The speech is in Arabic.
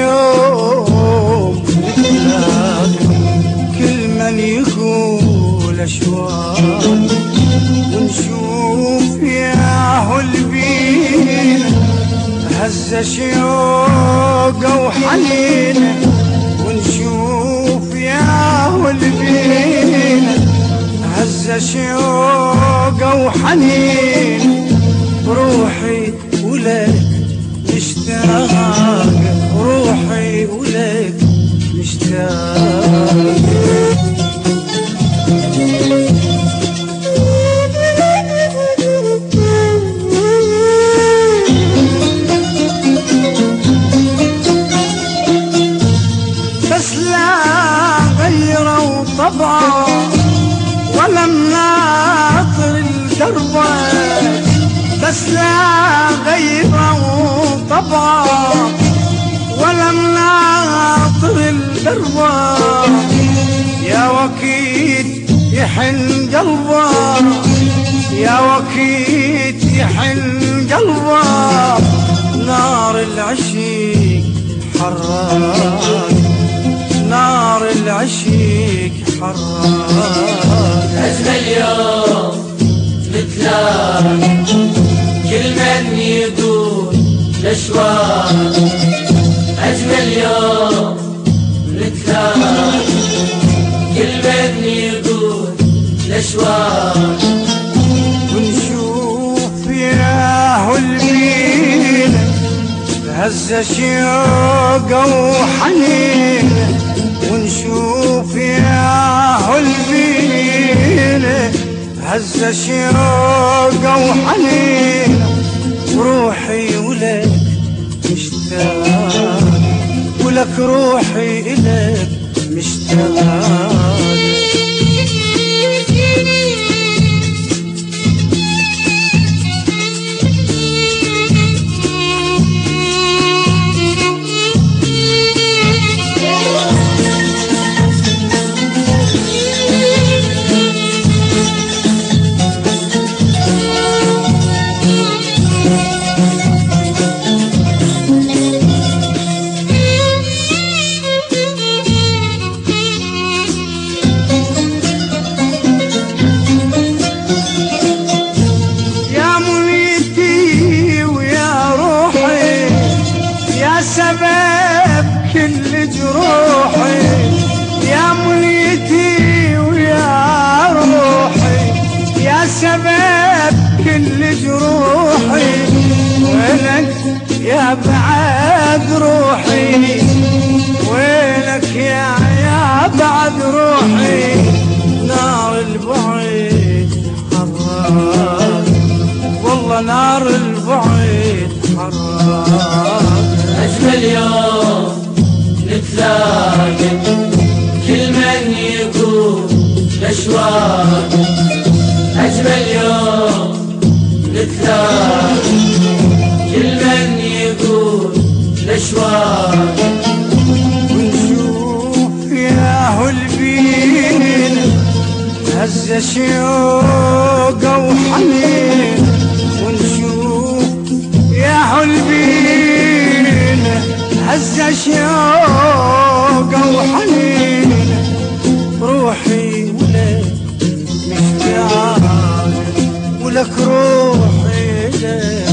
يوم نتلاقى كل من يقول أشواق ونشوف ياهو البينا هز شوقه وحنينه ونشوف ياهو البينا هز شوقه وحنينه روحي ولك مشتاق روحي ولك مشتاق بس لا غيروا طبعه ولا مناطر الدربه بس لا غيروا طبعه ولا مناطر الدربه يا وكيد يحن قلبه يا وكيد يحن قلبه نار العشيق حراق نار العشيق حراق أجمل يوم نتلاقى كل من يقول الأشواق أجمل يوم نتلاقى كل من يقول الأشواق ونشوف ياهو البينا هز شوقه وحنينه ونشوف ياهو البينا هز شوقه وحنينه وروحي ولك مشتاق ولك روحي إلك مشتاق سبب كل جروحي يا منيتي ويا روحي يا سبب كل جروحي وينك يا بعد روحي وينك يا بعد روحي نار البعيد حراق والله نار البعيد حراق أجمل يوم نتلاقى كل من يقول الأشواق أجمل يوم نتلاقى كل من يقول الأشواق ونشوف ياهو البينا هز شوقه وحنينه ونشوف ياهو البينا هز شوقه وحنينه روحي ولك مشتاق ولك روحي لك